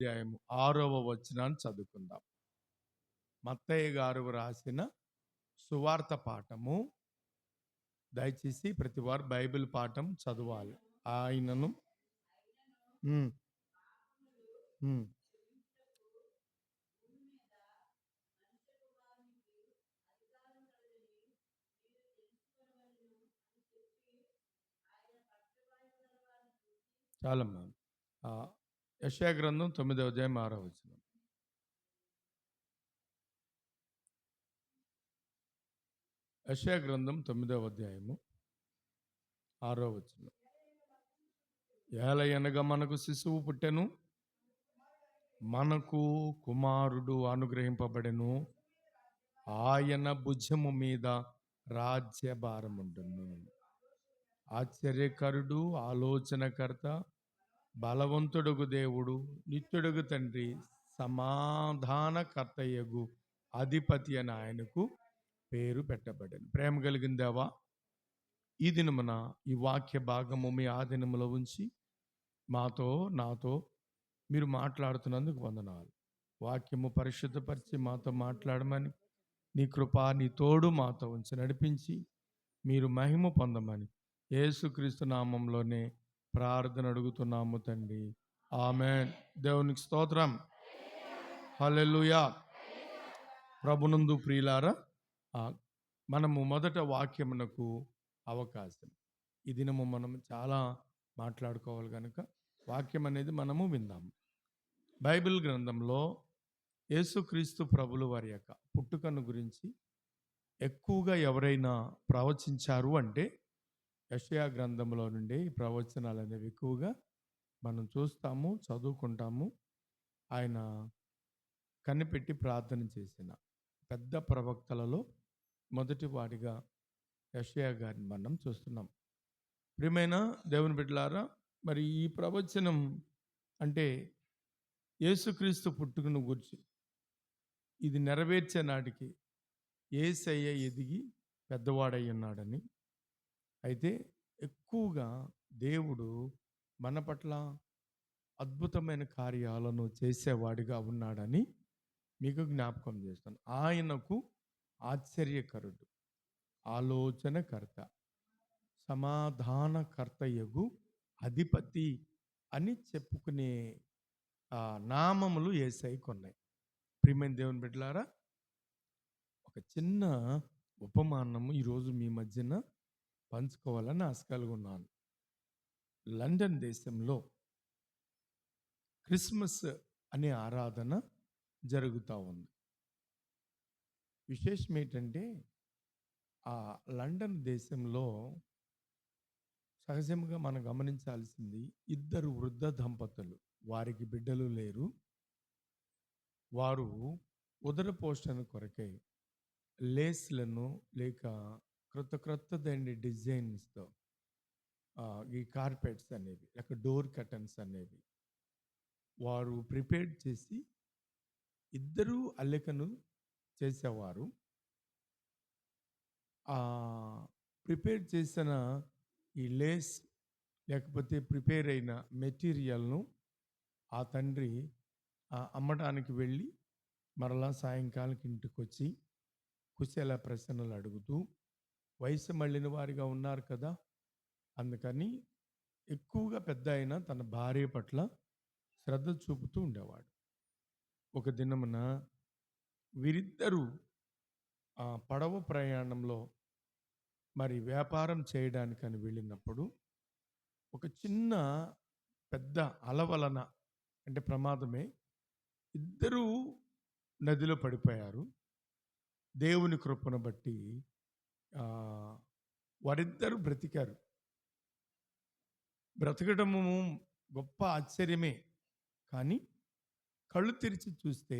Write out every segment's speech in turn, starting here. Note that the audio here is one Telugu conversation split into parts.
అధ్యాయము 6వ వచనాన్ని చదువుకుందాం. మత్తయ్య గారు రాసిన సువార్త పాఠము. దయచేసి ప్రతి వారు బైబిల్ పాఠం చదవాలి. ఆయనను ఉమ్, ఉమ్, చాలమ్మా. ఆ, యెషయా గ్రంథం 9వ అధ్యాయం 6వ వచనం. యెషయా గ్రంథం 9వ అధ్యాయము 6వ వచనం. ఏలయనగా మనకు శిశువు పుట్టెను, మనకు కుమారుడు అనుగ్రహింపబడెను, ఆయన భుజము మీద రాజ్యభారముండును. ఆశ్చర్యకరుడు, ఆలోచనకర్త, బలవంతుడుగు దేవుడు, నిత్యుడుగు తండ్రి, సమాధానకర్తయగు అధిపతి అని ఆయనకు పేరు పెట్టబడింది. ప్రేమ కలిగిన దేవా, ఈ దినమున ఈ వాక్య భాగము మీ ఆధీనములో ఉంచి నాతో మీరు మాట్లాడుతున్నందుకు వందనాలు. వాక్యము పరిశుద్ధపరిచి మాతో మాట్లాడమని, నీ కృప నీ తోడు మాతో ఉంచి నడిపించి మీరు మహిమ పొందమని యేసుక్రీస్తు నామంలోనే ప్రార్థన అడుగుతున్నాము తండ్రి, ఆమేన్. దేవునికి స్తోత్రం. హల్లెలూయా. ప్రభునందు ప్రియులారా, మనము మొదట వాక్యమునకు అవకాశం. ఈ దినము మనం చాలా మాట్లాడుకోవాలి కనుక వాక్యం అనేది మనము విందాము. బైబిల్ గ్రంథంలో యేసుక్రీస్తు ప్రభుల వారి యొక్క పుట్టుకను గురించి ఎక్కువగా ఎవరైనా ప్రవచించారు అంటే యెషయా గ్రంథంలో నుండి ఈ ప్రవచనాలు అనేవి ఎక్కువగా మనం చూస్తాము, చదువుకుంటాము. ఆయన కనిపెట్టి ప్రార్థన చేసిన పెద్ద ప్రవక్తలలో మొదటి వాడిగా యెషయా గారిని మనం చూస్తున్నాం. ప్రియమైన దేవుని బిడ్డలారా, మరి ఈ ప్రవచనం అంటే యేసుక్రీస్తు పుట్టుకను గురించి ఇది నెరవేర్చే నాటికి యేసయ్య ఎదిగి పెద్దవాడై ఉన్నాడని, అయితే ఎక్కువగా దేవుడు మన పట్ల అద్భుతమైన కార్యాలను చేసేవాడిగా ఉన్నాడని మీకు జ్ఞాపకం చేస్తాను. ఆయనకు ఆశ్చర్యకరుడు, ఆలోచనకర్త, సమాధానకర్తయగు అధిపతి అని చెప్పుకునే నామములు యేసయ్యకు ఉన్నాయి. ప్రియమైన దేవుని బిడ్డలారా, ఒక చిన్న ఉపమానము ఈరోజు మీ మధ్యన పంచుకోవాలని ఆశ కలిగి ఉన్నాను. లండన్ దేశంలో క్రిస్మస్ అనే ఆరాధన జరుగుతూ ఉంది. విశేషం ఏంటంటే, ఆ లండన్ దేశంలో సహజంగా మనం గమనించాల్సింది, ఇద్దరు వృద్ధ దంపతులు, వారికి బిడ్డలు లేరు. వారు ఉదర పోషణ కొరకై లేస్లను లేక క్రొత్తదైన డిజైన్స్తో ఈ కార్పెట్స్ అనేవి లేక డోర్ కర్టన్స్ అనేవి వారు ప్రిపేర్ చేసి ఇద్దరు అల్లికను చేసేవారు. ప్రిపేర్ చేసిన ఈ లేస్ లేకపోతే ప్రిపేర్ అయిన మెటీరియల్ను ఆ తండ్రి అమ్మడానికి వెళ్ళి మరలా సాయంకాలానికి ఇంటికి వచ్చి కుశల ప్రశ్నలు అడుగుతూ, వయసు మళ్ళిన వారిగా ఉన్నారు కదా, అందుకని ఎక్కువగా పెద్ద అయిన తన భార్య పట్ల శ్రద్ధ చూపుతూ ఉండేవాడు. ఒక దినమున వీరిద్దరూ పడవ ప్రయాణంలో మరి వ్యాపారం చేయడానికని వెళ్ళినప్పుడు ఒక చిన్న పెద్ద అల వలన, అంటే ప్రమాదమే, ఇద్దరూ నదిలో పడిపోయారు. దేవుని కృపను బట్టి వారిద్దరూ బ్రతికారు. బ్రతకడము గొప్ప ఆశ్చర్యమే. కానీ కళ్ళు తెరిచి చూస్తే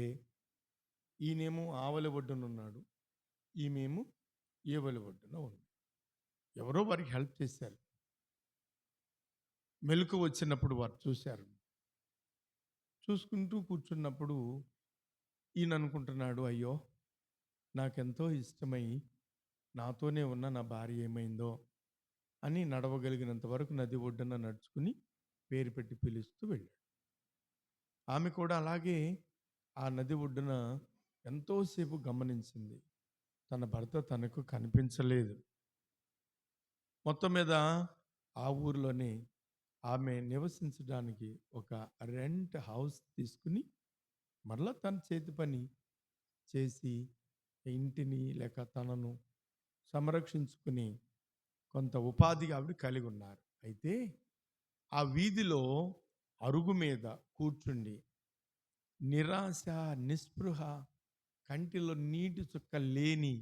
ఈయనేమో ఆవలి ఒడ్డున ఉన్నాడు, ఈమెమో ఏవలి ఒడ్డున ఉంది. ఎవరో వారికి హెల్ప్ చేశారు. మెలకు వచ్చినప్పుడు వారు చూశారు. చూసుకుంటూ కూర్చున్నప్పుడు ఈయన అనుకుంటున్నాడు, అయ్యో నాకెంతో ఇష్టమై నాతోనే ఉన్న నా భార్య ఏమైందో అని నడవగలిగినంత వరకు నది ఒడ్డున నడుచుకుని పేరు పెట్టి పిలుస్తూ వెళ్ళాడు. ఆమె కూడా అలాగే ఆ నది ఒడ్డున ఎంతోసేపు గమనించింది. తన భర్త తనకు కనిపించలేదు. మొత్తం మీద ఆ ఊరిలోనే ఆమె నివసించడానికి ఒక రెంట్ హౌస్ తీసుకుని మరలా తన చేతి పని చేసి ఇంటిని లేక తనను సంరక్షించుకుని కొంత ఉపాధి ఆవిడ కలిగి ఉన్నారు. అయితే ఆ వీధిలో అరుగు మీద కూర్చుండి నిరాశ, నిస్పృహ, కంటిలో నీటి చుక్క లేని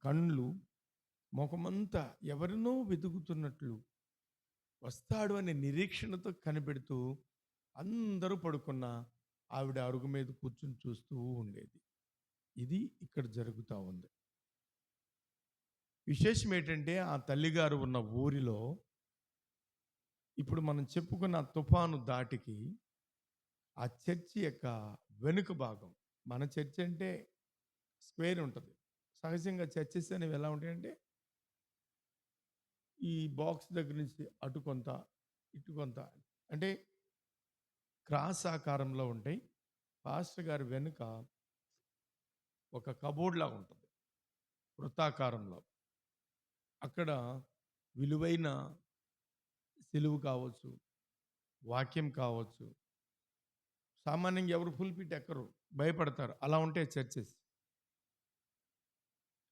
కండ్లు, ముఖమంతా ఎవరినో వెతుకుతున్నట్లు వస్తాడు అనే నిరీక్షణతో కనిపెడుతూ అందరూ పడుకున్న ఆవిడ అరుగు మీద కూర్చుని చూస్తూ ఉండేది. ఇది ఇక్కడ జరుగుతూ ఉంది. విశేషం ఏంటంటే ఆ తల్లిగారు ఉన్న ఊరిలో ఇప్పుడు మనం చెప్పుకున్న తుఫాను దాటికి ఆ చర్చి యొక్క వెనుక భాగం, మన చర్చి అంటే స్క్వేర్ ఉంటుంది. సహజంగా చర్చెస్ అనేవి ఎలా ఉంటాయంటే ఈ బాక్స్ దగ్గర నుంచి అటు కొంత ఇటు కొంత, అంటే క్రాస్ ఆకారంలో ఉంటాయి. పాస్టర్ గారి వెనుక ఒక కబోర్డ్ లాగా ఉంటుంది వృత్తాకారంలో. అక్కడ విలువైన సిలువు కావచ్చు, వాక్యం కావచ్చు, సామాన్యంగా ఎవరు పుల్పిట్ ఎక్కరు, భయపడతారు. అలా ఉంటాయి చర్చెస్.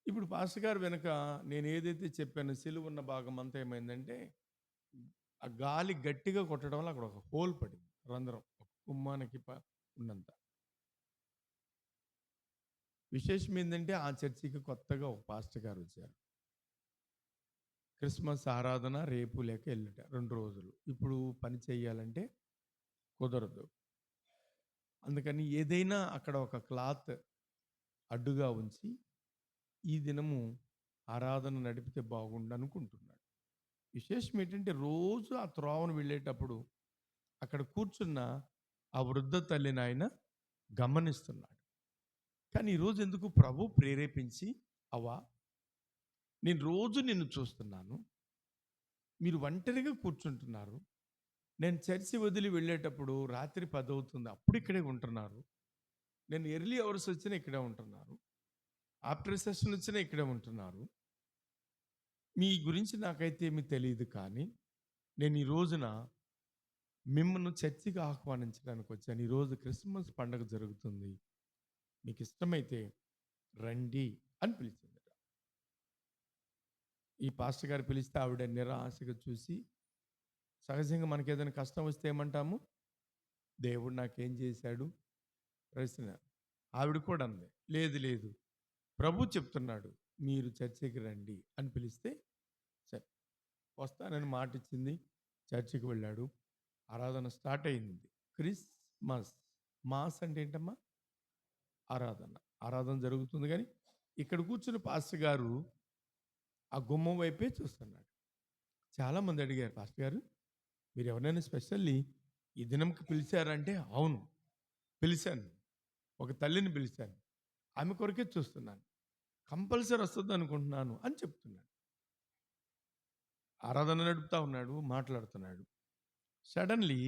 ఇప్పుడు పాస్టర్ గారు వెనుక నేను ఏదైతే చెప్పానో సిలువ ఉన్న భాగం అంతా ఏమైందంటే ఆ గాలి గట్టిగా కొట్టడం వల్ల అక్కడ ఒక హోల్ పడింది, రంధ్రం, ఒక కుమ్మానికి ఉన్నంత. విశేషం ఏంటంటే ఆ చర్చికి కొత్తగా ఒక పాస్టర్ గారు వచ్చారు. క్రిస్మస్ ఆరాధన రేపు లేక ఎల్లుంట 2 రోజులు. ఇప్పుడు పని చేయాలంటే కుదరదు. అందుకని ఏదైనా అక్కడ ఒక క్లాత్ అడ్డుగా ఉంచి ఈ దినము ఆరాధన నడిపితే బాగుండు అనుకుంటున్నాడు. విశేషం ఏంటంటే రోజు ఆ త్రోవను వెళ్ళేటప్పుడు అక్కడ కూర్చున్న ఆ వృద్ధ తల్లిని ఆయన గమనిస్తున్నాడు. కానీ ఈరోజు ఎందుకు ప్రభు ప్రేరేపించి, అవ్వా నేను రోజు నిన్ను చూస్తున్నాను, మీరు ఒంటరిగా కూర్చుంటున్నారు, నేను చర్చి వదిలి వెళ్ళేటప్పుడు రాత్రి 10 అవుతుంది, అప్పుడు ఇక్కడే ఉంటున్నారు, నేను ఎర్లీ అవర్స్ వచ్చినా ఇక్కడే ఉంటున్నారు, ఆఫ్టర్ సెషన్ వచ్చినా ఇక్కడే ఉంటున్నారు, మీ గురించి నాకైతే ఏమీ తెలియదు, కానీ నేను ఈ రోజున మిమ్మల్ని చర్చికి ఆహ్వానించడానికి వచ్చాను. ఈరోజు క్రిస్మస్ పండుగ జరుగుతుంది, మీకు ఇష్టమైతే రండి అని పిలిచిందట. ఈ పాస్టర్ గారు పిలిస్తే ఆవిడ నిరాశగా చూసి, సహజంగా మనకి ఏదైనా కష్టం వస్తే ఏమంటాము, దేవుడు నాకేం చేశాడు ప్రశ్న. ఆవిడ కూడా అంది, లేదు లేదు ప్రభు చెప్తున్నాడు మీరు చర్చికి రండి అని పిలిస్తే సరే వస్తానని మాట ఇచ్చింది. చర్చికి వెళ్ళాడు. ఆరాధన స్టార్ట్ అయింది. క్రిస్మస్ మాస్ అంటే ఏంటమ్మా, ఆరాధన. ఆరాధన జరుగుతుంది, కానీ ఇక్కడ కూర్చుని పాస్టర్ గారు ఆ గుమ్మం వైపే చూస్తున్నాడు. చాలామంది అడిగారు, పాస్టర్ గారు మీరు ఎవరైనా స్పెషల్లీ ఈ దినంకి పిలిచారంటే, అవును పిలిచాను, ఒక తల్లిని పిలిచాను, ఆమె కొరకే చూస్తున్నాను, కంపల్సరీ వస్తుంది అనుకుంటున్నాను అని చెప్తున్నాడు. ఆరాధన నడుపుతా ఉన్నాడు, మాట్లాడుతున్నాడు. సడన్లీ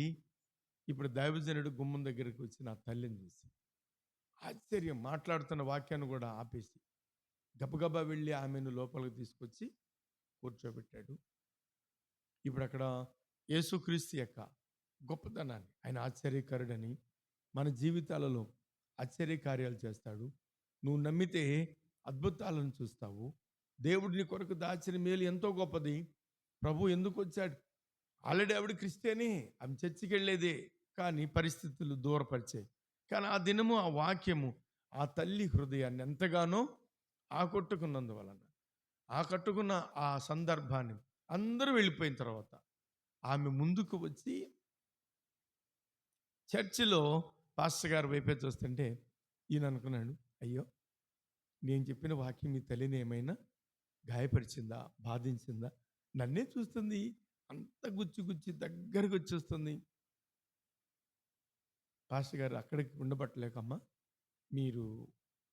ఇప్పుడు దైవజనుడు గుమ్మం దగ్గరికి వచ్చి నా తల్లిని చూసి ఆశ్చర్యం, మాట్లాడుతున్న వాక్యాన్ని కూడా ఆపేసి గబగబా వెళ్ళి ఆమెను లోపలికి తీసుకొచ్చి కూర్చోబెట్టాడు. ఇప్పుడు అక్కడ యేసుక్రీస్తు యొక్క గొప్పతనాన్ని, ఆయన ఆశ్చర్యకరుడని, మన జీవితాలలో ఆశ్చర్యకార్యాలు చేస్తాడు, నువ్వు నమ్మితే అద్భుతాలను చూస్తావు, దేవుడు నీ కొరకు దాచిన మేలు ఎంతో గొప్పది, ప్రభు ఎందుకు వచ్చాడు, ఆల్రెడీ ఆవిడ క్రిస్టియనే, ఆమె చర్చికి వెళ్ళేదే, కానీ పరిస్థితులు దూరపరిచాయి. కానీ ఆ దినము ఆ వాక్యము ఆ తల్లి హృదయాన్ని ఎంతగానో ఆకట్టుకున్నందువలన, ఆకట్టుకున్న ఆ సందర్భాన్ని అందరూ వెళ్ళిపోయిన తర్వాత ఆమె ముందుకు వచ్చి చర్చిలో పాస్టర్ గారు వైపే చూస్తుంటే ఈయన అనుకున్నాడు, అయ్యో నేను చెప్పిన వాక్యం మీ తల్లిని ఏమైనా గాయపరిచిందా, బాధించిందా, నన్నే చూస్తుంది, అంత గుచ్చి గుచ్చి దగ్గరకు వచ్చి చూస్తుంది. పాస్టర్ గారు అక్కడికి ఉండబట్టలేకమ్మా, మీరు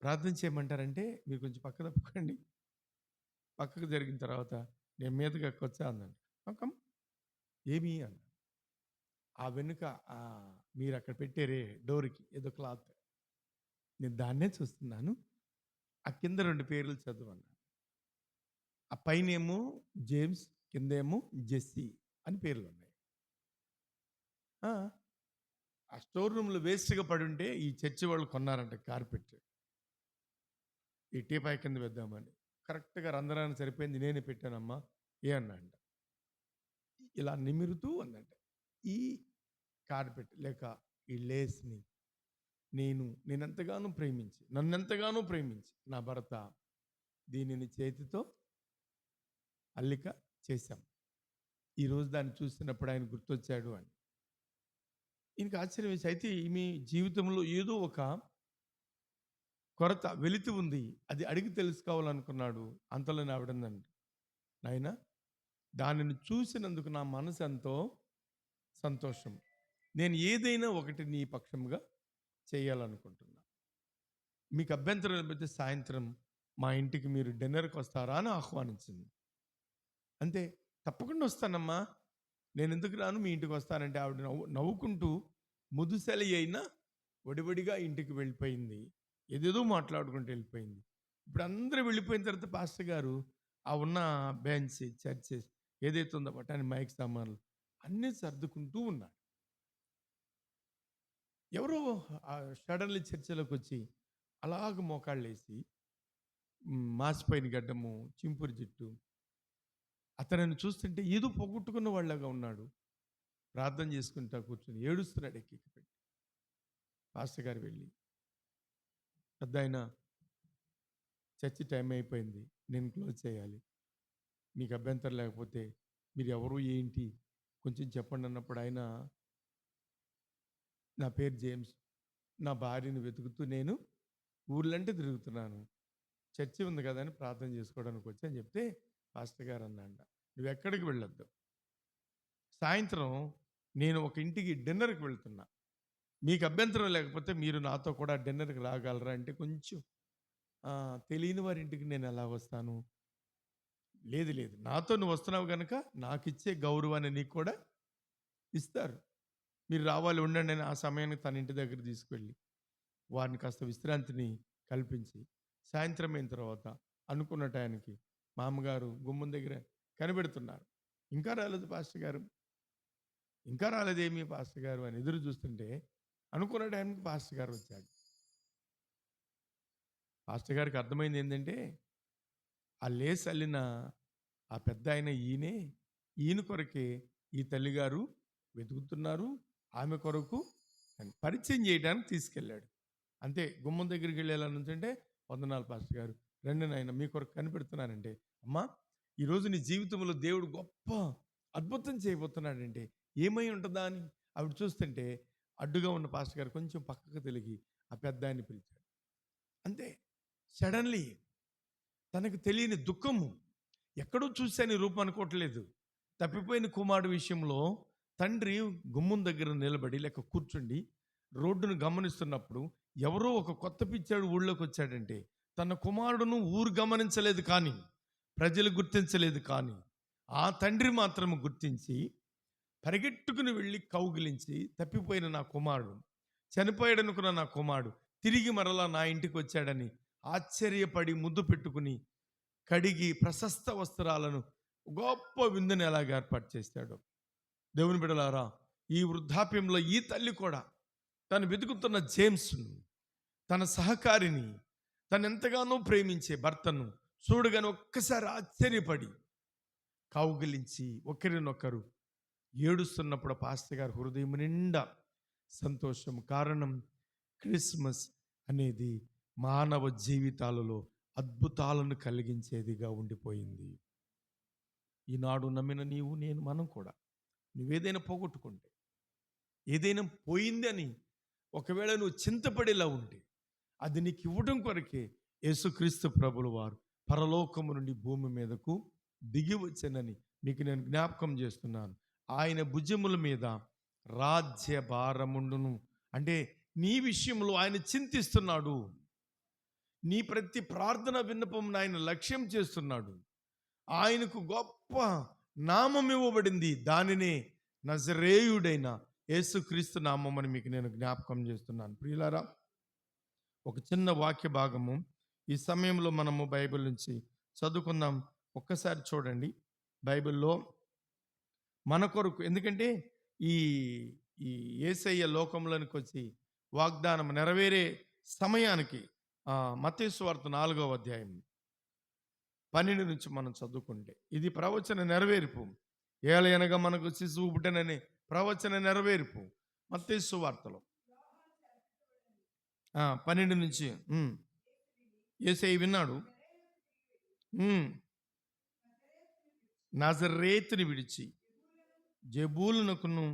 ప్రార్థన చేయమంటారంటే మీరు కొంచెం పక్క తప్పుకోండి, పక్కకు జరిగిన తర్వాత నేను మీదకి ఎక్కొచ్చా అన్నాడు. కమ్ ఏమి అన్నాడు. ఆ వెనుక మీరు అక్కడ పెట్టారే డోర్కి ఏదో క్లాత్, నేను దాన్నే చూస్తున్నాను. ఆ కింద 2 పేర్లు చదవన్నాను. ఆ పైనేమో జేమ్స్, కిందేమో జెస్సీ అని పేర్లు ఉన్నాయి. ఆ స్టోర్ రూమ్లో వేస్ట్గా పడి ఉంటే ఈ చర్చి వాళ్ళు కొన్నారంట కార్పెట్, ఈ టీపాయ్ కింద వేద్దామని. కరెక్ట్గా రంధ్రాన్ని సరిపోయింది, నేనే పెట్టానమ్మా ఏ అన్నాంట. ఇలా నిమిరుతూ అన్నట్ట, ఈ కార్పెట్ లేక ఈ లేస్ని నేనెంతగానో ప్రేమించి, నన్నెంతగానో ప్రేమించి నా భర్త దీనిని చేతితో అల్లిక చేశాం. ఈరోజు దాన్ని చూసినప్పుడు ఆయన గుర్తొచ్చాడు అని. ఈయనకి ఆశ్చర్యం వేసి, అయితే మీ జీవితంలో ఏదో ఒక కొరత వెలితి ఉంది, అది అడిగి తెలుసుకోవాలనుకున్నాడు. అంతలోనే ఆవిడందండి, నాయనా దానిని చూసినందుకు నా మనసు ఎంతో సంతోషం, నేను ఏదైనా ఒకటి నీ పక్షంగా చేయాలనుకుంటున్నా. మీకు అభ్యంతరం లేకపోతే సాయంత్రం మా ఇంటికి మీరు డిన్నర్కి వస్తారా అని ఆహ్వానించింది. అంతే, తప్పకుండా వస్తానమ్మా, నేను ఎందుకు రాను, మీ ఇంటికి వస్తానంటే ఆవిడ నవ్వుకుంటూ ముదుసలి అయినా ఒడివడిగా ఇంటికి వెళ్ళిపోయింది. ఏదేదో మాట్లాడుకుంటూ వెళ్ళిపోయింది. ఇప్పుడు అందరూ వెళ్ళిపోయిన తర్వాత పాస్టర్ గారు ఆ ఉన్న బెంచ్, చర్చెస్ ఏదైతే ఉందో బట్టాని మైక్ సామాన్లు అన్నీ సర్దుకుంటూ ఉన్నాడు. ఎవరో సడన్లీ చర్చలోకి వచ్చి అలాగ మోకాళ్ళు వేసి, మాసిపోయిన గడ్డము, చింపురు జుట్టు, అతనిని చూస్తుంటే ఏదో పోగొట్టుకున్న వాళ్ళగా ఉన్నాడు. ప్రార్థన చేసుకుంటా కూర్చొని ఏడుస్తున్నాడు ఎక్కి పెట్టి. పాస్టర్ గారు వెళ్ళి, పెద్ద ఆయన చర్చి టైం అయిపోయింది, నేను క్లోజ్ చేయాలి, మీకు అభ్యంతరం లేకపోతే మీరు ఎవరు ఏంటి కొంచెం చెప్పండి అన్నప్పుడు ఆయన, నా పేరు జేమ్స్, నా భార్యను వెతుకుతూ నేను ఊర్లంటే తిరుగుతున్నాను, చర్చి ఉంది కదా అని ప్రార్థన చేసుకోవడానికి వచ్చి అని చెప్తే పాస్టర్ గారు అన్నాంట, నువ్వు ఎక్కడికి వెళ్ళొద్దు, సాయంత్రం నేను ఒక ఇంటికి డిన్నర్కి వెళ్తున్నా, మీకు అభ్యంతరం లేకపోతే మీరు నాతో కూడా డిన్నర్కి రాగలరా అంటే, కొంచెం తెలియని వారి ఇంటికి నేను ఎలా వస్తాను, లేదు లేదు నాతో నువ్వు వస్తున్నావు కనుక నాకు ఇచ్చే గౌరవాన్ని నీకు కూడా ఇస్తారు, మీరు రావాలి ఉండండి అని ఆ సమయానికి తన ఇంటి దగ్గర తీసుకెళ్ళి వారిని కాస్త విశ్రాంతిని కల్పించి, సాయంత్రం అయిన తర్వాత అనుకున్న టయానికి మామగారు గుమ్మం దగ్గర కనిపెడుతున్నారు. ఇంకా రాలేదు పాస్టర్ గారు, ఇంకా రాలేదేమి పాస్టర్ గారు అని ఎదురు చూస్తుంటే అనుకున్న టైంకి పాస్టర్ గారు వచ్చాడు. పాస్టర్ గారికి అర్థమైంది ఏంటంటే, ఆ లేస్ అల్లిన ఆ పెద్ద ఆయన ఈయన కొరకే ఈ తల్లిగారు వెతుకుతున్నారు, ఆమె కొరకు పరిచయం చేయడానికి తీసుకెళ్ళాడు. అంతే, గుమ్మం దగ్గరికి వెళ్ళాలనుంటే, వందనాలు పాస్టర్ గారు, రండి నాయన మీ కొరకు కనిపెడుతున్నానంటే, అమ్మా ఈరోజు నీ జీవితంలో దేవుడు గొప్ప అద్భుతం చేయబోతున్నాడంటే ఏమై ఉంటుందా అని ఆవిడ చూస్తుంటే, అడ్డుగా ఉన్న పాస్టర్ గారు కొంచెం పక్కకు తిరిగి ఆ పెద్ద ఆయన్ని పిలిచాడు. అంతే, సడన్లీ తనకు తెలియని దుఃఖము, ఎక్కడో చూశాను రూపం అనుకోవట్లేదు, తప్పిపోయిన కుమారుడు విషయంలో తండ్రి గుమ్మం దగ్గర నిలబడి లేక కూర్చుండి రోడ్డును గమనిస్తున్నప్పుడు ఎవరో ఒక కొత్త పిచ్చాడు ఊళ్ళోకి వచ్చాడంటే, తన కుమారుడును ఊరు గమనించలేదు కానీ, ప్రజలు గుర్తించలేదు కానీ, ఆ తండ్రి మాత్రం గుర్తించి పరిగెట్టుకుని వెళ్ళి కౌగిలించి, తప్పిపోయిన నా కుమారుడు, చనిపోయాడనుకున్న నా కుమారుడు తిరిగి మరలా నా ఇంటికి వచ్చాడని ఆశ్చర్యపడి ముద్దు పెట్టుకుని కడిగి ప్రశస్త వస్త్రాలను గొప్ప విందుని ఎలాగ ఏర్పాటు చేశాడు. దేవుని బిడ్డలారా, ఈ వృద్ధాప్యంలో ఈ తల్లి కూడా తను వెతుకుతున్న జేమ్స్ను, తన సహకారిని, తను ఎంతగానో ప్రేమించే భర్తను చూడగానే ఒక్కసారి ఆశ్చర్యపడి కౌగిలించి ఒకరినొకరు ఏడుస్తున్నప్పుడు పాస్టర్ గారు హృదయం నిండా సంతోషం. కారణం, క్రిస్మస్ అనేది మానవ జీవితాలలో అద్భుతాలను కలిగించేదిగా ఉండిపోయింది. ఈనాడు నమ్మిన నీవు నేను మనం కూడా, నువ్వేదైనా పోగొట్టుకుంటే, ఏదైనా పోయింది అని ఒకవేళ నువ్వు చింతపడేలా ఉంటే, అది నీకు ఇవ్వడం కొరకే యేసుక్రీస్తు ప్రభుల వారు పరలోకము నుండి భూమి మీదకు దిగి వచ్చానని మీకు నేను జ్ఞాపకం చేస్తున్నాను. ఆయన భుజముల మీద రాజ్య భారముండును, అంటే నీ విషయంలో ఆయన చింతిస్తున్నాడు, నీ ప్రతి ప్రార్థన విన్నపం ఆయన లక్ష్యం చేస్తున్నాడు. ఆయనకు గొప్ప నామం ఇవ్వబడింది, దానినే నజరేయుడైన యేసుక్రీస్తు నామమున మీకు నేను జ్ఞాపకం చేస్తున్నాను. ప్రియులారా, ఒక చిన్న వాక్య భాగము ఈ సమయంలో మనము బైబిల్ నుంచి చదువుకుందాం. ఒక్కసారి చూడండి బైబిల్లో మన కొరకు. ఎందుకంటే ఈ ఈ యేసయ్య లోకంలోనికి వచ్చి వాగ్దానం నెరవేరే సమయానికి మత్తయి సువార్త 4వ అధ్యాయం 12 నుంచి మనం చదువుకుంటే ఇది ప్రవచన నెరవేర్పు. ఏలయనగా మనకు శిశువు పుట్టెననే ప్రవచన నెరవేర్పు మత్తయి సువార్తలో 12 నుంచి. యేసయ్య విన్నాడు. నజరేతుని విడిచి జెబూలునకును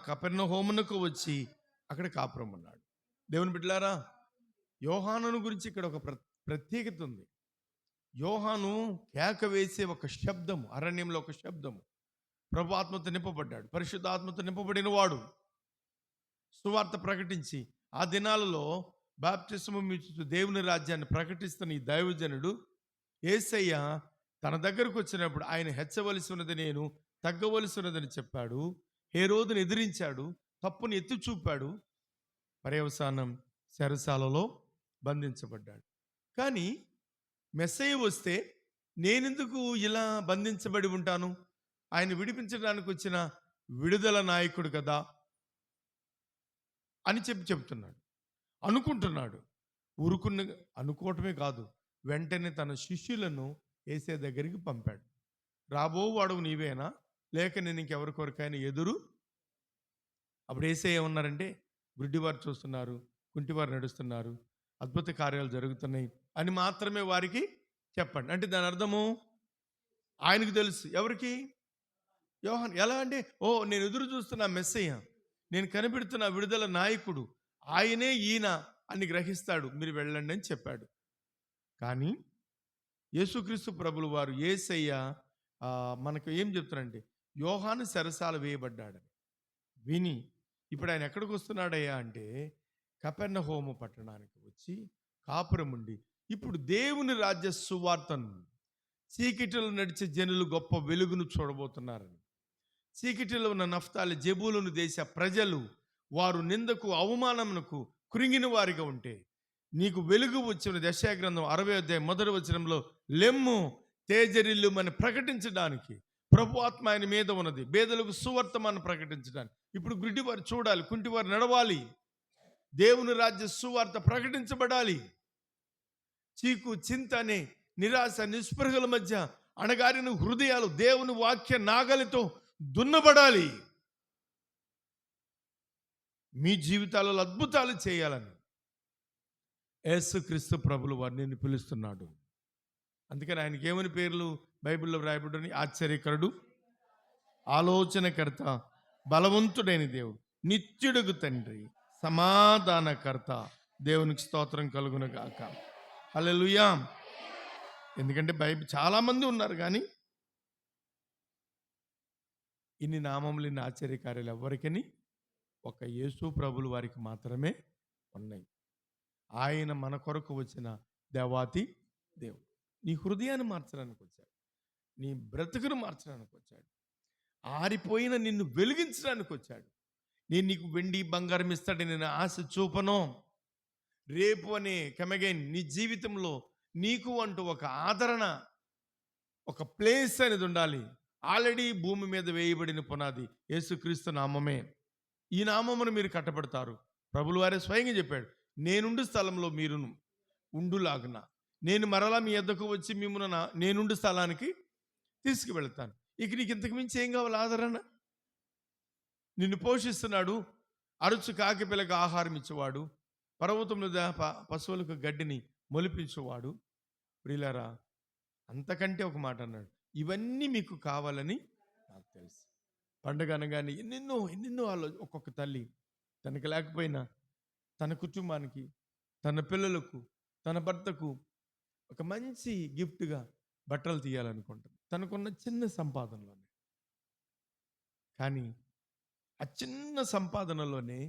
కపెర్నహూమునకు వచ్చి అక్కడ కాపురం ఉన్నాడు. దేవుని బిడ్డలారా, యోహానును గురించి ఇక్కడ ఒక ప్రత్యేకత ఉంది. యోహాను కేక వేసే ఒక శబ్దము, అరణ్యంలో ఒక శబ్దము. ప్రభు ఆత్మతో నింపబడ్డాడు, పరిశుద్ధ ఆత్మతో నింపబడిన వాడు సువార్త ప్రకటించి ఆ దినాలలో బాప్తిస్మము ఇచ్చుచు దేవుని రాజ్యాన్ని ప్రకటిస్తున్న ఈ దైవజనుడు యేసయ్య తన దగ్గరకు వచ్చినప్పుడు ఆయన హెచ్చవలసి ఉన్నది నేను, తగ్గవలసి ఉన్నదని చెప్పాడు. హేరోదును ఎదిరించాడు, తప్పుని ఎత్తి చూపాడు. పర్యవసానం చెరసాలలో బంధించబడ్డాడు. కానీ మెస్సయ్య వస్తే నేనెందుకు ఇలా బంధించబడి ఉంటాను? ఆయన విడిపించడానికి వచ్చిన విడుదల నాయకుడు కదా అని చెప్తున్నాడు, అనుకుంటున్నాడు. అనుకోవటమే కాదు, వెంటనే తన శిష్యులను యేసయ్య దగ్గరికి పంపాడు. రాబోవాడు నీవేనా, లేక నేను ఇంకెవరి కొరకైనా ఎదురు? అప్పుడు యేసయ్య ఏమన్నారంటే, గుడ్డివారు చూస్తున్నారు, కుంటివారు నడుస్తున్నారు, అద్భుత కార్యాలు జరుగుతున్నాయి అని మాత్రమే వారికి చెప్పండి. అంటే దాని అర్థము ఆయనకు తెలుసు. ఎవరికి? యోహాను. ఎలా అంటే, నేను ఎదురు చూస్తున్నా మెస్సయ్య, నేను కనిపెడుతున్న విడుదల నాయకుడు, ఆయనే ఈయన అని గ్రహిస్తాడు, మీరు వెళ్ళండి అని చెప్పాడు. కానీ యేసుక్రీస్తు ప్రభులు వారు యేసయ్య మనకు ఏం చెప్తున్నారంటే, యోహాను చెరసాల వేయబడ్డాడని విని ఇప్పుడు ఆయన ఎక్కడికి వస్తున్నాడయ్యా అంటే కపెర్నహూము పట్టణానికి వచ్చి కాపురం ఉండి ఇప్పుడు దేవుని రాజ్య సువార్తను చీకటిలో నడిచే జనులు గొప్ప వెలుగును చూడబోతున్నారని. చీకటిలో ఉన్న నఫ్తాలి జెబూలును దేశ ప్రజలు వారు నిందకు అవమానమునకు కృంగిన వారిగా ఉంటే నీకు వెలుగు వచ్చిన యెషయా గ్రంథం 60వ అధ్యాయం 1వ వచనంలో లెమ్ము తేజరిల్లుమని ప్రకటించడానికి ప్రభు ఆత్మ ఆయన మీద ఉన్నది, పేదలకు సువార్తమాన్ని ప్రకటించడానికి. ఇప్పుడు గుడ్డివారు చూడాలి, కుంటివారు నడవాలి, దేవుని రాజ్య సువార్త ప్రకటించబడాలి. చీకు చింత అనే నిరాశ నిస్పృహల మధ్య అణగారిన హృదయాలు దేవుని వాక్య నాగలితో దున్నబడాలి. మీ జీవితాలలో అద్భుతాలు చేయాలని యేసుక్రీస్తు ప్రభులు వారు నిన్ను పిలుస్తున్నాడు. అందుకని ఆయనకి ఏమని పేర్లు బైబిల్లో వ్రాయబడి? ఆశ్చర్యకరుడు, ఆలోచనకర్త, బలవంతుడైన దేవుడు, నిత్యుడుగు తండ్రి, సమాధానకర్త. దేవునికి స్తోత్రం కలుగును గాక. హల్లెలూయా. ఎందుకంటే బైబిల్ చాలా మంది ఉన్నారు, కానీ ఇన్ని నామములు, ఇన్ని ఆశ్చర్యకార్యాలు ఎవరికని ఒక యేసు ప్రభులు వారికి మాత్రమే ఉన్నాయి. ఆయన మన కొరకు వచ్చిన దేవాతి దేవుడు. నీ హృదయాన్ని మార్చడానికి వచ్చాడు, నీ బ్రతుకును మార్చడానికి వచ్చాడు, ఆరిపోయిన నిన్ను వెలిగించడానికి వచ్చాడు. నేను నీకు వెండి బంగారం ఇస్తాడని నేను ఆశ చూపను. రేపు అనే కమగైన్ నీ జీవితంలో నీకు అంటూ ఒక ఆదరణ, ఒక ప్లేస్ అనేది ఉండాలి. ఆల్రెడీ భూమి మీద వేయబడిన పునాది యేసుక్రీస్తు నామమే. ఈ నామమును మీరు కట్టబడతారు. ప్రభులు వారే స్వయంగా చెప్పాడు, నేనుండు స్థలంలో మీరును ఉండులాగున నేను మరలా మీ యొద్దకు వచ్చి మిమ్మల్ని నేనుండు స్థలానికి తీసుకువెళ్తాను. ఇక నీకు ఇంతకు మించి ఏం కావాలి? ఆదరణ. నిన్ను పోషిస్తున్నాడు, అరుచు కాకి పిల్లకి ఆహారం ఇచ్చేవాడు, పర్వతంలో పశువులకు గడ్డిని మొలిపించేవాడు. ప్రియులారా, అంతకంటే ఒక మాట అన్నాడు, ఇవన్నీ మీకు కావాలని నాకు తెలుసు. పండుగ అనగానే ఎన్నెన్నో ఒక్కొక్క తల్లి తనకి లేకపోయినా తన కుటుంబానికి, తన పిల్లలకు, తన భర్తకు ఒక మంచి గిఫ్ట్గా బట్టలు తీయాలనుకుంటుంది తనకున్న చిన్న సంపాదనలోనే. కానీ ఆ చిన్న సంపాదనలోనే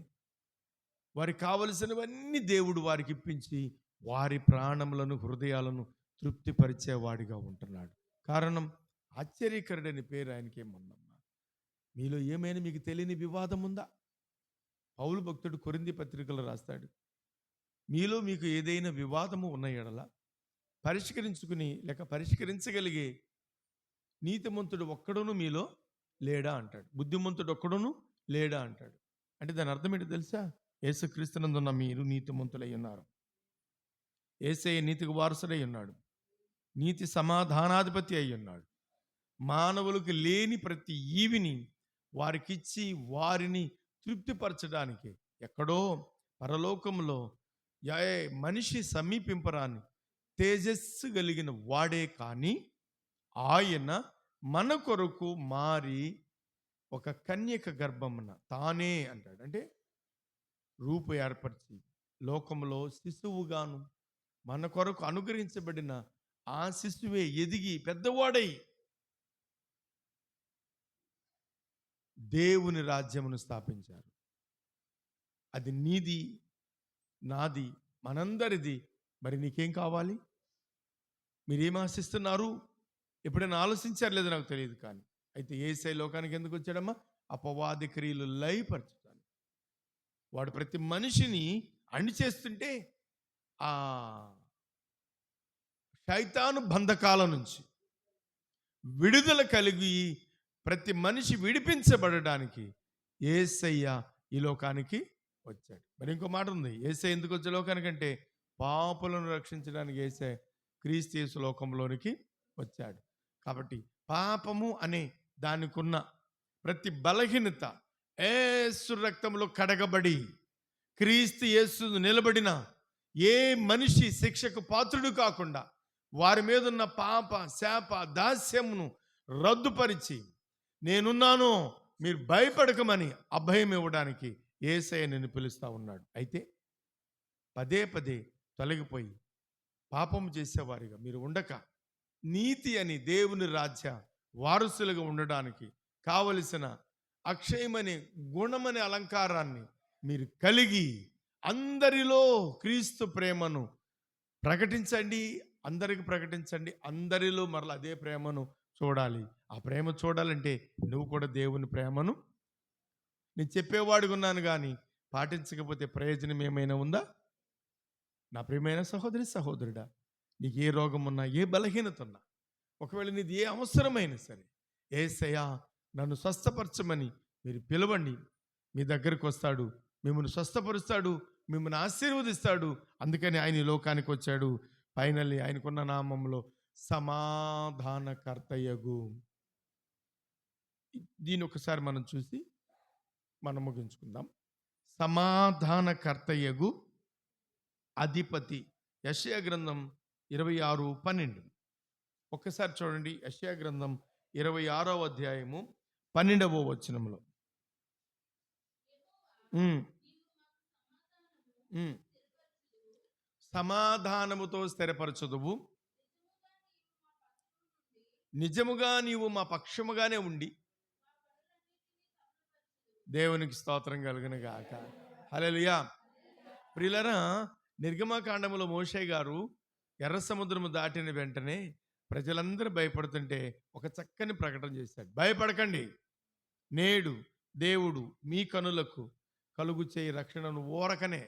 వారికి కావలసినవన్నీ దేవుడు వారికి ఇప్పించి వారి ప్రాణములను, హృదయాలను తృప్తిపరిచేవాడిగా ఉంటున్నాడు. కారణం ఆశ్చర్యకరుడని పేరు ఆయనకి ఏముందమ్మా. మీలో ఏమైనా మీకు తెలియని వివాదం ఉందా? పౌలు భక్తుడు కొరింథీ పత్రికలో రాస్తాడు, మీలో మీకు ఏదైనా వివాదము ఉన్న ఎడల పరిష్కరించుకుని లేక పరిష్కరించగలిగే నీతిమంతుడు ఒక్కడును మీలో లేడా అంటాడు. బుద్ధిమంతుడు ఒక్కడును లేడా అంటాడు. అంటే దాని అర్థం ఏంటో తెలుసా? యేసుక్రీస్తునందున్న మీరు నీతిమంతులై ఉన్నారు. యేసయ్య నీతికి వారసుడై ఉన్నాడు. నీతి సమాధానాధిపతి అయి ఉన్నాడు. మానవులకు లేని ప్రతి ఈవిని వారికిచ్చి వారిని తృప్తిపరచడానికి ఎక్కడో పరలోకంలో మనిషి సమీపింపరాని తేజస్సు కలిగిన వాడే కానీ ఆయన మన కొరకు మారి ఒక కన్యక గర్భమున తానే అంటాడు. అంటే రూపు ఏర్పరిచి లోకంలో శిశువుగాను మన కొరకు అనుగ్రహించబడిన ఆ శిశువే ఎదిగి పెద్దవాడై దేవుని రాజ్యమును స్థాపించారు. అది నీది, నాది, మనందరిది. మరి నీకేం కావాలి? మీరేం ఆశిస్తున్నారు? ఎప్పుడైనా ఆలోచించారు లేదో నాకు తెలియదు. కానీ అయితే యేసయ్య లోకానికి ఎందుకు వచ్చాడమ్మా? అపవాది క్రియలు లయపరచుతాను. వాడు ప్రతి మనిషిని అణిచేస్తుంటే ఆ శైతాను బంధకాల నుంచి విడుదల కలిగి ప్రతి మనిషి విడిపించబడడానికి యేసయ్య ఈ లోకానికి వచ్చాడు. మరి ఇంకో మాట ఉంది, యేసయ్య ఎందుకు వచ్చే లోకానికంటే పాపులను రక్షించడానికి యేసయ్య క్రీస్తు యేసు లోకంలోనికి వచ్చాడు. కాబట్టి పాపము అనే దానికున్న ప్రతి బలహీనత యేసు రక్తంలో కడగబడి క్రీస్తు యేసు నిలబడిన ఏ మనిషి శిక్షకు పాత్రుడు కాకుండా వారి మీద ఉన్న పాప శాప దాస్యమును రద్దుపరిచి నేనున్నాను మీరు భయపడకమని అభయం ఇవ్వడానికి యేసయ్య నిన్ను పిలుస్తూ ఉన్నాడు. అయితే పదే పదే తొలగిపోయి పాపం చేసేవారిగా మీరు ఉండక నీతి అని దేవుని రాజ్య వారసులుగా ఉండడానికి కావలసిన అక్షయమనే గుణమనే అలంకారాన్ని మీరు కలిగి అందరిలో క్రీస్తు ప్రేమను ప్రకటించండి. అందరికి ప్రకటించండి. అందరిలో మరలా అదే ప్రేమను చూడాలి. ఆ ప్రేమ చూడాలంటే నువ్వు కూడా దేవుని ప్రేమను నేను చెప్పేవాడిగా ఉన్నాను కానీ పాటించకపోతే ప్రయోజనం ఏమైనా ఉందా? నా ప్రియమైన సహోదరి సహోదరుడా, నీకు ఏ రోగం ఉన్నా, ఏ బలహీనత ఉన్నా, ఒకవేళ నీది ఏ అవసరమైనా సరే యేసయ్యా నన్ను స్వస్థపరచమని మీరు పిలవండి. మీ దగ్గరికి వస్తాడు, మిమ్మల్ని స్వస్థపరుస్తాడు, మిమ్మల్ని ఆశీర్వదిస్తాడు. అందుకని ఆయన ఈ లోకానికి వచ్చాడు. ఫైనల్లీ ఆయనకున్న నామంలో సమాధానకర్తయగు. దీని ఒకసారి మనం చూసి మనం ముగించుకుందాం. సమాధానకర్తయగు అధిపతి. యెషయా గ్రంథం 26:12. ఒక్కసారి చూడండి. యెషయా గ్రంథం 26వ అధ్యాయము 12వ వచనంలో సమాధానముతో స్థిరపరచుదువు, నిజముగా నీవు మా పక్షముగానే ఉండి. దేవునికి స్తోత్రం కలుగును గాక. హల్లెలూయా. ప్రియులారా, నిర్గమకాండములో మోషే గారు ఎర్ర సముద్రము దాటిన వెంటనే ప్రజలందరూ భయపడుతుంటే ఒక చక్కని ప్రకటన చేశాడు. భయపడకండి, నేడు దేవుడు మీ కనులకు కలుగు చేయి రక్షణను ఊరకనే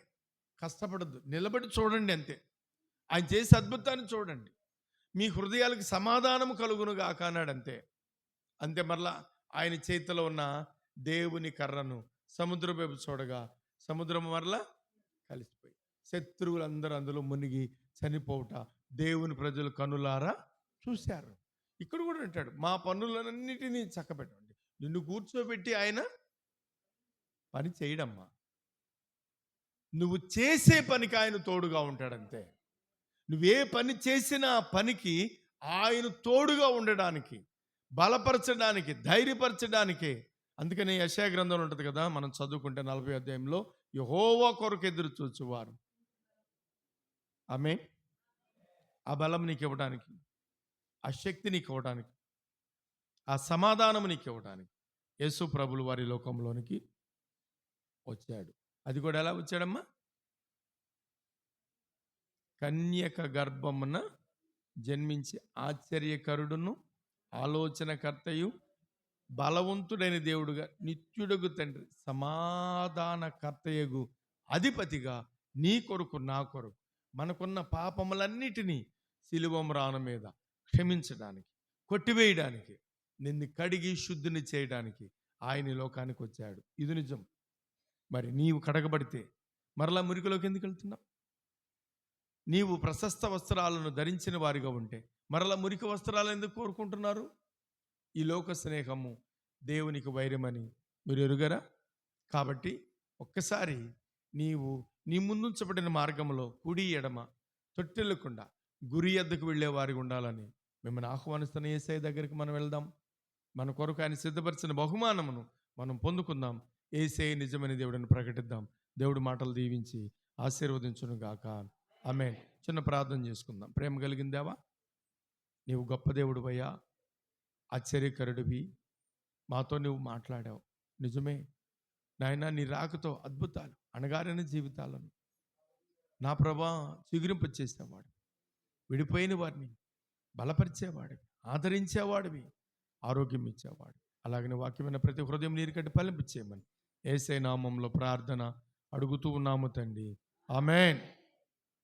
కష్టపడద్దు, నిలబడి చూడండి అంతే. ఆయన చేసే అద్భుతాన్ని చూడండి, మీ హృదయాలకు సమాధానము కలుగును గాక అన్నాడు. అంతే అంతే. మరలా ఆయన చేతిలో ఉన్న దేవుని కర్రను సముద్రం వైపు చూడగా సముద్రం మరలా కలిసిపోయి శత్రువులందరూ అందులో మునిగి చనిపోవుట దేవుని ప్రజలు కనులారా చూశారు. ఇక్కడ కూడా అంటాడు, మా పనులన్నిటినీ చక్కబెట్టండి. నిన్ను కూర్చోబెట్టి ఆయన పని చేయడమ్మా, నువ్వు చేసే పనికి ఆయన తోడుగా ఉంటాడంతే. నువ్వే పని చేసినా పనికి ఆయన తోడుగా ఉండడానికి, బలపరచడానికి, ధైర్యపరచడానికి. అందుకని యెషయా గ్రంథంలో ఉంటుంది కదా, మనం చదువుకుంటే 40వ అధ్యాయంలో యెహోవా కొరకు ఎదురు చూచువారు. ఆమేన్. ఆ బలం నీకు ఇవ్వడానికి, ఆ శక్తి నీకు ఇవ్వడానికి, ఆ సమాధానం నీకు ఇవ్వడానికి యేసు ప్రభులు వారి లోకంలోనికి వచ్చాడు. అది కూడా ఎలా వచ్చాడమ్మా? కన్యక గర్భమున జన్మించి ఆశ్చర్యకరుడును ఆలోచనకర్తయు బలవంతుడైన దేవుడుగా, నిత్యుడగు తండ్రి, సమాధానకర్తయగు అధిపతిగా నీ కొరకు నా కొరకు మనకున్న పాపములన్నిటినీ శిలువ మ్రాను మీద క్షమించడానికి, కొట్టివేయడానికి, నిన్ను కడిగి శుద్ధిని చేయడానికి ఆయన ఈ లోకానికి వచ్చాడు. ఇది నిజం. మరి నీవు కడగబడితే మరలా మురికిలోకి ఎందుకు వెళ్తున్నావు? నీవు ప్రశస్త వస్త్రాలను ధరించిన వారిగా ఉంటే మరలా మురికి వస్త్రాలు ఎందుకు కోరుకుంటున్నారు? ఈ లోక స్నేహము దేవునికి వైరమని మీరు ఎరుగరా? కాబట్టి ఒక్కసారి నీవు నీ ముందుంచబడిన మార్గంలో కుడి ఎడమ తొట్టెళ్ళకుండా గురి ఎద్దకు వెళ్ళే వారికి ఉండాలని మిమ్మల్ని ఆహ్వానిస్తున్న యేసయ్య దగ్గరికి మనం వెళ్దాం. మన కొరకు ఆయన సిద్ధపరిచిన బహుమానమును మనం పొందుకుందాం. యేసయ్య నిజమైన దేవుడిని ప్రకటిద్దాం. దేవుడి మాటలు దీవించి ఆశీర్వదించును గాక. ఆమేన్. చిన్న ప్రార్థన చేసుకుందాం. ప్రేమ కలిగిన దేవా, నీవు గొప్ప దేవుడివయ్యా, ఆశ్చర్యకరుడివి, మాతో నువ్వు మాట్లాడావు. నిజమే నాయనా, నీ రాకతో అద్భుతాలు, అణగారిన జీవితాలను నా ప్రభా చిగురింపు చేసేవాడు, విడిపోయిన వారిని బలపరిచేవాడివి, ఆదరించేవాడివి, ఆరోగ్యం ఇచ్చేవాడు. అలాగనే వాక్యమైన ప్రతి హృదయం నీరు కట్టి ఫలింపు చేయమని యేసయ్య నామంలో ప్రార్థన అడుగుతూ ఉన్నాము తండ్రి. ఆమేన్.